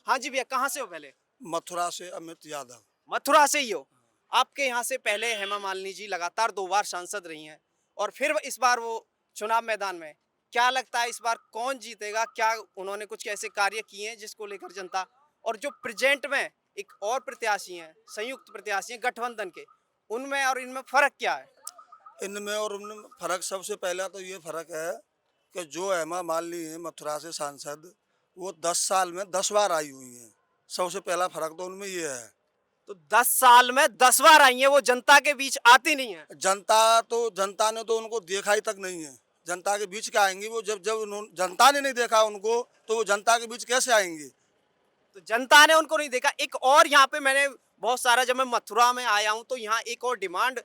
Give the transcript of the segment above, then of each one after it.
हाँ जी भैया, कहाँ से हो पहले? मथुरा से अमित यादव। मथुरा से ही हो। आपके यहाँ से पहले हेमा मालिनी जी लगातार 2 बार सांसद रही हैं और फिर इस बार वो चुनाव मैदान में। क्या लगता है इस बार कौन जीतेगा? क्या उन्होंने कुछ ऐसे कार्य किए हैं जिसको लेकर जनता और जो प्रेजेंट में एक और प्रत्याशी हैं, संयुक्त प्रत्याशी हैं गठबंधन के, उनमें और इनमें फ़र्क क्या है? इनमें और उनमें फर्क सबसे पहला तो ये फर्क है कि जो हेमा मालिनी है मथुरा से सांसद, वो 10 साल में 10 बार आई हुई हैं। सबसे पहला फर्क तो उनमें ये है। तो 10 साल में 10 बार आई हैं, वो जनता के बीच आती नहीं है। जनता ने तो उनको देखा ही तक नहीं है। जनता के बीच क्या आएंगी वो? जब जब जनता ने नहीं देखा उनको तो वो जनता के बीच कैसे आएंगी? तो जनता ने उनको नहीं देखा। एक और यहाँ पे मैंने बहुत सारा जब मैं मथुरा में आया हूँ तो यहाँ एक और डिमांड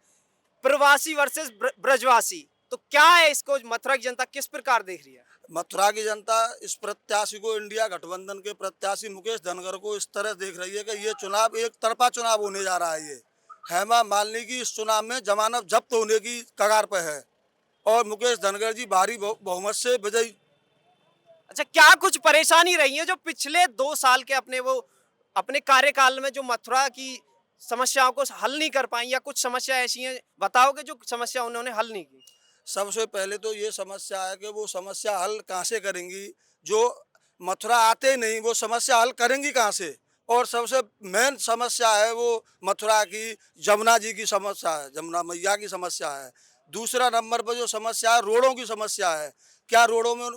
प्रवासी वर्सेस ब्रजवासी। तो क्या है इसको मथुरा की जनता किस प्रकार देख रही है? मथुरा की जनता इस प्रत्याशी को, इंडिया गठबंधन के प्रत्याशी मुकेश धनगर को इस तरह देख रही है कि ये चुनाव एक तरफा चुनाव होने जा रहा है। ये हेमा मालिनी की इस चुनाव में जमानत जब्त होने की कगार पर है और मुकेश धनगर जी भारी बहुमत से विजयी। अच्छा, क्या कुछ परेशानी रही है जो पिछले 2 साल के अपने कार्यकाल में जो मथुरा की समस्याओं को हल नहीं कर पाई, या कुछ समस्या ऐसी हैं बताओगे जो समस्या उन्होंने हल नहीं की? सबसे पहले तो ये समस्या है कि वो समस्या हल कहाँ से करेंगी? जो मथुरा आते नहीं वो समस्या हल करेंगी कहाँ से? और सबसे मेन समस्या है वो मथुरा की जमुना जी की समस्या है, जमुना मैया की समस्या है। दूसरा नंबर पर जो समस्या है रोडों की समस्या है। क्या रोडों में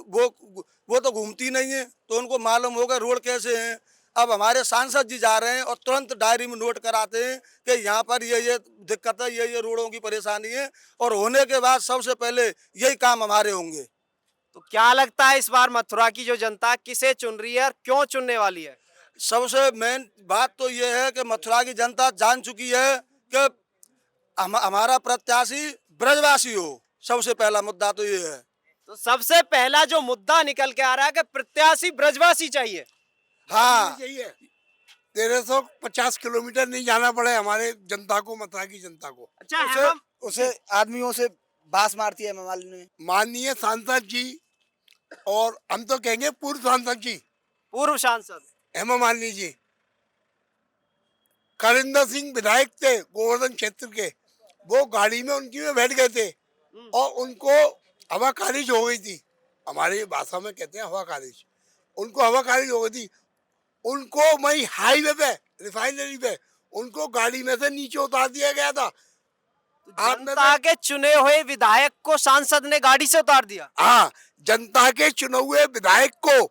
वो तो घूमती नहीं है तो उनको मालूम होगा रोड कैसे हैं। अब हमारे सांसद जी जा रहे हैं और तुरंत डायरी में नोट कराते हैं कि यहाँ पर ये दिक्कत है, ये रोडों की परेशानी है, और होने के बाद सबसे पहले यही काम हमारे होंगे। तो क्या लगता है इस बार मथुरा की जो जनता किसे चुन रही है और क्यों चुनने वाली है? सबसे मेन बात तो ये है कि मथुरा की जनता जान चुकी है कि हमारा प्रत्याशी ब्रजवासी हो। सबसे पहला मुद्दा तो ये है। तो सबसे पहला जो मुद्दा निकल के आ रहा है कि प्रत्याशी ब्रजवासी चाहिए। हाँ, यही है। 1350 किलोमीटर नहीं जाना पड़े हमारे जनता को, मथुरा की जनता को। अच्छा, उसे उसे आदमियों से बास मारती है मालिनी। माननीय सांसद जी, और हम तो कहेंगे पूर्व सांसद जी पूर्व सांसद हेमा मालिनी जी, करिंदर सिंह विधायक थे गोवर्धन क्षेत्र के, वो गाड़ी में उनकी में बैठ गए थे और उनको हवा खारिज हो गई थी। हमारी भाषा में कहते हैं हवा खारिज। उनको हवा खारिज हो गई थी। उनको वही हाईवे पे, रिफाइनरी पे, उनको गाड़ी में से नीचे उतार दिया गया था। जनता के चुने हुए विधायक को सांसद ने गाड़ी से उतार दिया। हाँ, जनता के चुने हुए विधायक को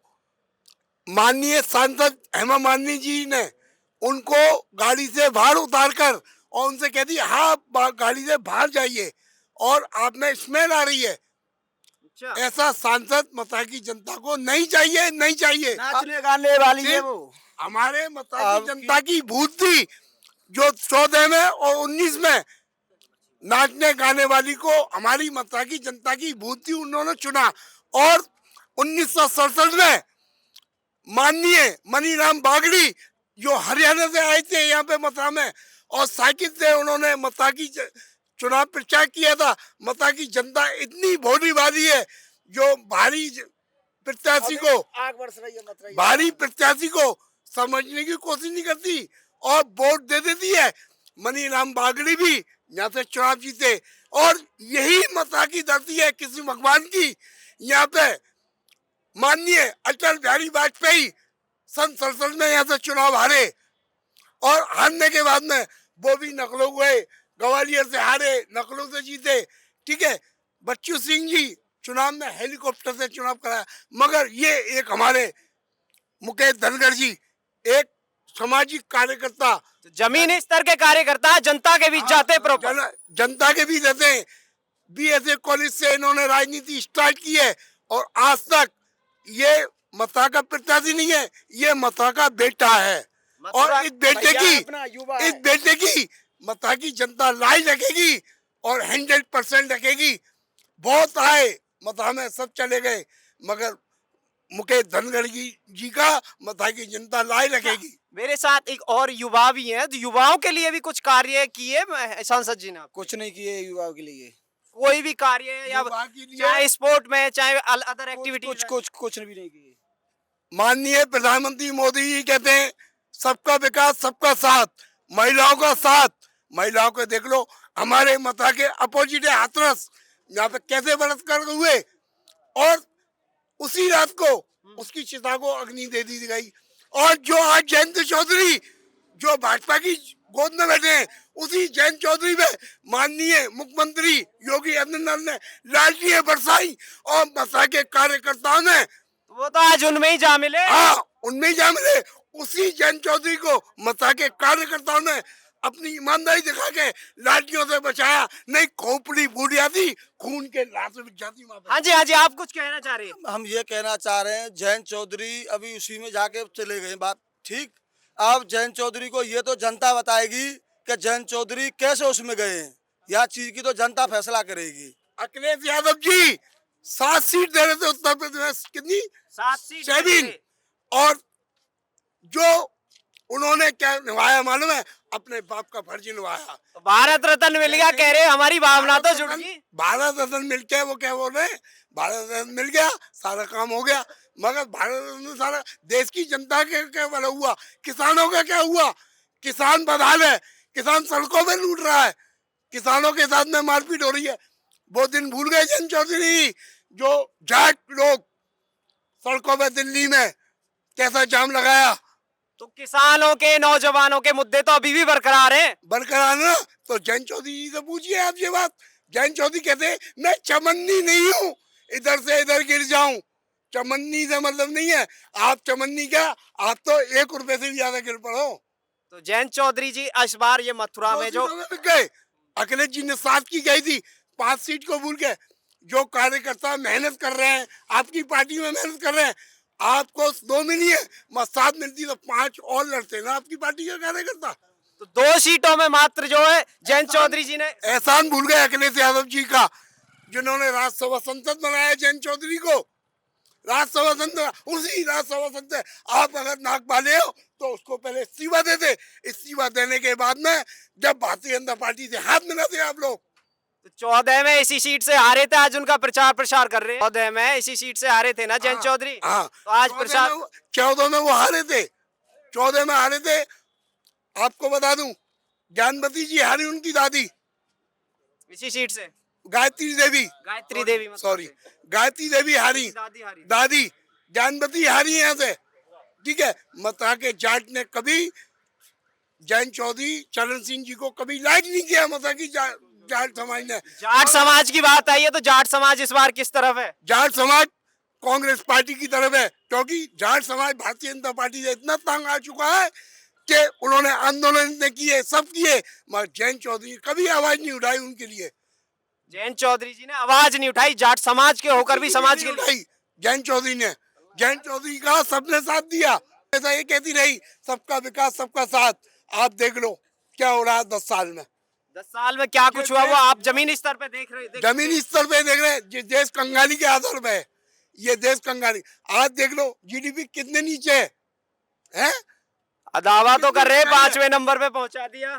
माननीय सांसद हेमा मालिनी जी ने उनको गाड़ी से बाहर उतार कर और उनसे कह दी हाँ गाड़ी से बाहर जाइए और आप में स्मेल आ रही है। अच्छा, ऐसा सांसद मथुरा की जनता को नहीं चाहिए, नहीं चाहिए। नाचने गाने वाली है वो। हमारे मथुरा की जनता की भूत थी जो 14 में और 19 में नाचने गाने वाली को हमारी मथुरा की जनता की भूत थी, उन्होंने चुना। और 1967 में माननीय मनीराम बागड़ी जो हरियाणा से आए थे यहाँ पे मथुरा में और साइकिल से उन्होंने मथुरा की चुनाव प्रचार किया था। मथुरा की जनता इतनी भोलीवादी है जो भारी प्रत्याशी को, आग बरस रही है मथुरा। भारी प्रत्याशी को समझने की कोशिश नहीं करती और वोट दे देती है। मनीराम बागड़ी भी यहाँ से चुनाव जीते और यही मथुरा की धरती है किसी भगवान की। यहाँ पे माननीय अटल बिहारी वाजपेयी सन 67 में यहाँ से चुनाव हारे और हारने के बाद में वो भी नकलों हुए, ग्वालियर से हारे, नकलों से जीते। ठीक है, बच्चू सिंह जी चुनाव में हेलीकॉप्टर से चुनाव कराया। मगर ये एक हमारे मुकेश धनगर जी एक सामाजिक कार्यकर्ता, तो जमीनी स्तर के कार्यकर्ता जनता के बीच जाते प्रॉपर। जनता के बीच रहते हैं। बीएसए कॉलेज से इन्होंने राजनीति स्टार्ट की है और आज तक ये मथुरा का प्रत्याशी नहीं है, ये मथुरा का बेटा है। और इस बेटे की मथुरा की जनता लाई रखेगी और 100% रखेगी। बहुत आए मथुरा में, सब चले गए, मगर मुकेश धनगर जी का मथुरा की जनता लाई रखेगी। मेरे साथ एक और युवा भी हैं, तो युवाओं के लिए भी कुछ कार्य किए सांसद जी ने? कुछ नहीं किए युवाओं के लिए, कोई भी कार्य या चाहे स्पोर्ट में चाहे अदर एक्टिविटी? कुछ भी नहीं किए। माननीय प्रधानमंत्री मोदी जी कहते हैं सबका विकास सबका साथ, महिलाओं का साथ। महिलाओं को देख लो, हमारे मथा के अपोजिट है हाथरस, यहाँ पे कैसे बलात्कार हुए और उसी रात को उसकी चिता को अग्नि दे दी गई। और जो आज जयंत चौधरी जो भाजपा की गोद में बैठे हैं, उसी जयंत चौधरी पे माननीय मुख्यमंत्री योगी आदित्यनाथ ने लालटियां बरसाई और मसा के कार्यकर्ताओं ने, वो तो आज उनमें ही जा मिले। हाँ उनमें जा मिले। उसी जयंत चौधरी को मसा के कार्यकर्ताओं ने अपनी ईमानदारी दिखा के लाठियों से बचाया, नहीं खोपड़ी फूट जाती, खून के लाश बिक जाती वहां पे। हाँ जी, हाँ जी, आप कुछ कहना चाह रहे हैं? हम ये कहना चाह रहे हैं, जयंत चौधरी अभी उसी में जाके चले गए बात ठीक। अब जयंत चौधरी को ये तो जनता बताएगी कि जयंत चौधरी कैसे उसमें गए हैं, यह चीज की तो जनता फैसला करेगी। अखिलेश यादव जी 7 सीट दे रहे थे उत्तर प्रदेश, कितनी 7 सीट 7। और जो उन्होंने क्या निभाया मालूम है, अपने बाप का फर्ज निभाया। तो भारत रत्न मिल गया कह रहे, हमारी भावना तो जुड़ गई। भारत रत्न मिल के वो क्या बोल रहे हैं, भारत रत्न मिल गया सारा काम हो गया, मगर भारत रत्न सारा देश की जनता के क्या भला हुआ, किसानों का क्या हुआ? किसान बदहाल है, किसान सड़कों में लूट रहा है, किसानों के साथ में मारपीट हो रही है। वो दिन भूल गए जयंत चौधरी, जो जाट लोग सड़कों में दिल्ली में कैसा जाम लगाया। तो किसानों के, नौजवानों के मुद्दे तो अभी भी बरकरार हैं। बरकरार ना, तो जयंत चौधरी जी से पूछिए आप ये बात। जयंत चौधरी कहते हैं मैं चमन्नी नहीं हूँ इधर से इधर गिर जाऊं। चमन्नी से मतलब नहीं है, आप चमन्नी क्या, आप तो 1 रुपए से भी ज्यादा गिर पड़ो। तो जयंत चौधरी जी इस बार ये मथुरा में जो गए, अखिलेश जी ने 7 की गई थी, 5 सीट को भूल के। जो कार्यकर्ता मेहनत कर रहे हैं, आपकी पार्टी में मेहनत कर रहे हैं, आपको 2 मिली है, 7 मिलती तो 5 और लड़ते ना आपकी पार्टी का कार्यकर्ता। तो 2 सीटों में मात्र जो है जयंत चौधरी जी ने एहसान भूल गए अखिलेश यादव जी का, जिन्होंने राज्यसभा सांसद बनाया जयंत चौधरी को। राज्यसभा सांसद, उसी राज्यसभा सांसद आप अगर नाक वाले हो तो उसको पहले इस्तीफा देते। इस्तीफा देने के बाद में जब भारतीय जनता पार्टी से हाथ मिलाते आप लोग। तो 14 में इसी सीट से हारे थे, आज उनका प्रचार प्रसार कर रहे हैं। 14 में इसी सीट से हारे थे ना जयंत चौधरी। हाँ, तो आज प्रचार 14 में वो हारे थे, 14 में हारे थे। आपको बता दूं, ज्ञानवती जी हारी, उनकी दादी इसी सीट से गायत्री देवी, गायत्री देवी मतलब सॉरी गायत्री देवी हारी, दादी हारी। दादी ज्ञानवती हारी यहाँ से, ठीक है। मता के जाट ने कभी जयंत चौधरी चरण सिंह जी को कभी लाइक नहीं किया, मता की जाट समाज ने। जाट समाज की बात आई है तो जाट समाज इस बार किस तरफ है? जाट समाज कांग्रेस पार्टी की तरफ है, क्योंकि जाट समाज भारतीय जनता पार्टी से इतना तंग आ चुका है कि उन्होंने आंदोलन किए, सब किए, मगर जयंत चौधरी कभी आवाज नहीं उठाई उनके लिए। जयंत चौधरी जी ने आवाज नहीं उठाई, जाट समाज के होकर भी समाज के लिए। उठाई जयंत चौधरी ने, जयंत चौधरी का सबने साथ दिया। ऐसा ये कहती रही सबका विकास सबका साथ। आप देख लो क्या हो रहा है 10 साल में। 10 साल में क्या कुछ हुआ वो आप जमीनी स्तर पे देख रहे हैं। जमीनी स्तर पे देख रहे हैं, ये देश कंगाली के आधार पे है, ये देश कंगाली। आज देख लो जीडीपी कितने नीचे है? दावा तो कर रहे हैं 5वें नंबर पे पहुंचा दिया।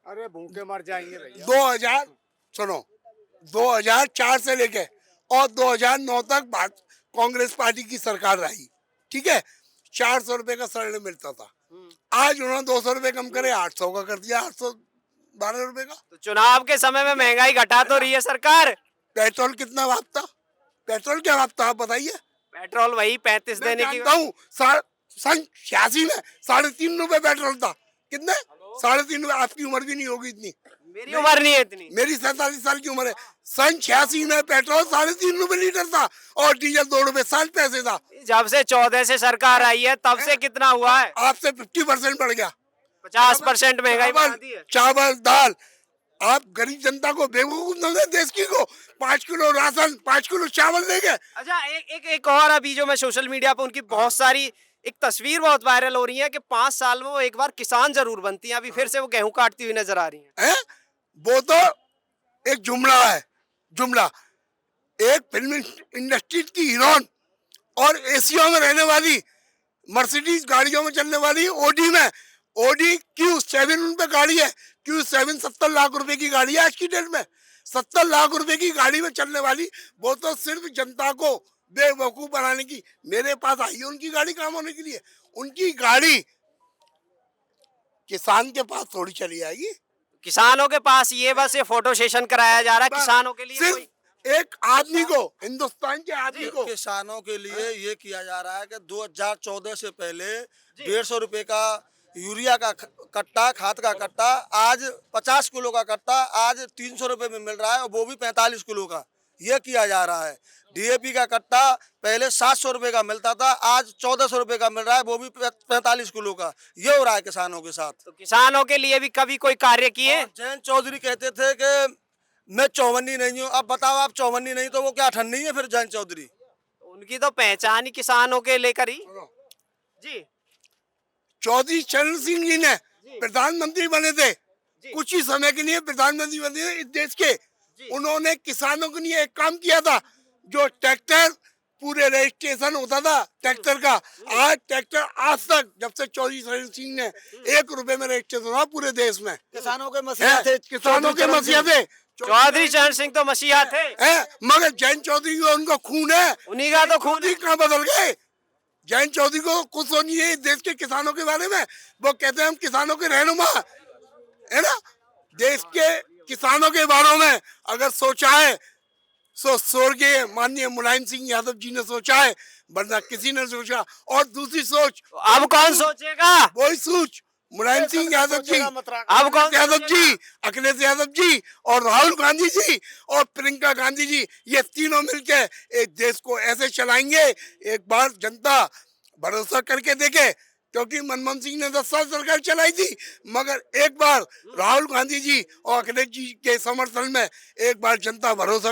अरे भूखे मर जाएंगे भैया। 2000 सुनो, 2004 से लेके और 2009 तक कांग्रेस पार्टी की सरकार रही, ठीक है। 400 रुपए का सिलेंडर मिलता था, आज उन्होंने 200 रुपए कम करे 800 का कर दिया, 812 रुपए का। तो चुनाव के समय में महंगाई घटा तो रही है सरकार। पेट्रोल कितना भागता, पेट्रोल क्या भागता आप बताइए? पेट्रोल वही 35 देने की। सन 86 में 3.5 रुपए पेट्रोल था। कितने? 3.5 रुपए। आपकी उम्र भी नहीं होगी इतनी, मेरी उम्र नहीं है इतनी, मेरी 47 साल की उम्र है। सन 86 में पेट्रोल 3.5 रुपए लीटर था और डीजल 2 रुपए 60 पैसे था। जब से 14 से सरकार आई है तब से कितना हुआ है? आपसे 50% बढ़ गया, 50% महंगाई बढ़ा दी है। चावल दाल। आप गरीब जनता को बेवकूफ न दे, देश की को 5 किलो राशन 5 किलो चावल देंगे। अच्छा एक और अभी जो मैं सोशल मीडिया पे उनकी बहुत सारी एक तस्वीर बहुत वायरल हो रही है कि 5 साल में वो एक बार किसान जरूर बनती हैं, अभी फिर से वो गेहूं काटती हुई नजर आ रही हैं। वो तो एक जुमला है, जुमला। एक फिल्म इंडस्ट्री की हीरोइन और एशिया में रहने वाली, मर्सिडीज गाड़ियों में चलने वाली, ओडी में, ओडी Q7 उन पे गाड़ी है। Q7 70 लाख रुपए की गाड़ी है आज की डेट में। 70 लाख रुपए की गाड़ी में चलने वाली, वो तो सिर्फ जनता को बेवकूफ बनाने की। मेरे पास आई है उनकी गाड़ी काम होने के लिए। उनकी गाड़ी किसान के पास थोड़ी चली आएगी। किसानों के पास ये बस ये फोटो सेशन कराया जा रहा है बस किसानों के लिए। सिर्फ कोई एक आदमी को, हिंदुस्तान के आदमी को। किसानों के लिए ये किया जा रहा है कि 2014 से पहले 150 रुपए का यूरिया का कट्टा, खाद का कट्टा, आज 50 किलो का कट्टा आज 300 रुपए में मिल रहा है, और वो भी 45 किलो का। ये किया जा रहा है। डीएपी का कट्टा पहले 700 रुपए का मिलता था, आज 1400 रुपए का मिल रहा है, वो भी 45 किलो का। ये हो रहा है किसानों के साथ। तो किसानों के लिए भी कभी कोई कार्य किए? और जयंत चौधरी कहते थे कि मैं चौवन्नी नहीं हूँ। अब बताओ, आप चौवन्नी नहीं तो वो क्या अठन्नी है फिर जयंत चौधरी? उनकी तो पहचान ही किसानों के लेकर ही। जी चौधरी चरण सिंह जी ने प्रधानमंत्री बने थे, कुछ ही समय के लिए प्रधानमंत्री बने थे इस देश के। उन्होंने किसानों के लिए एक काम किया था, जो ट्रैक्टर पूरे रजिस्ट्रेशन होता था ट्रैक्टर का, आज ट्रैक्टर आज तक जब से चौधरी चरण सिंह ने 1 रुपए में रजिस्ट्रेशन हुआ पूरे देश में। किसानों के मसीहा थे, किसानों के मसीहा थे चौधरी चरण सिंह तो मसीहा थे। मगर जयंत चौधरी को उनका खून है, उन्हीं का तो खून है। कहाँ बदल गए? जयंत चौधरी को कुछ सोचनी है देश के किसानों के बारे में। वो कहते हैं हम किसानों के रहनुमा है ना। देश के किसानों के बारे में अगर सोचा है सो स्वर्गीय माननीय मुलायम सिंह यादव जी ने सोचा है, वरना किसी ने सोचा। और दूसरी सोच अब कौन सोचेगा? वही सोच मुलायम सिंह यादव जी, अब कौन यादव जी, अखिलेश यादव जी और राहुल गांधी जी और प्रियंका गांधी जी, ये तीनों मिलके एक देश को ऐसे चलाएंगे। एक बार जनता भरोसा करके देखे, क्योंकि मनमोहन सिंह ने 10 साल सरकार चलाई थी, मगर एक बार राहुल गांधी जी और अखिलेश जी के समर्थन में एक बार जनता भरोसा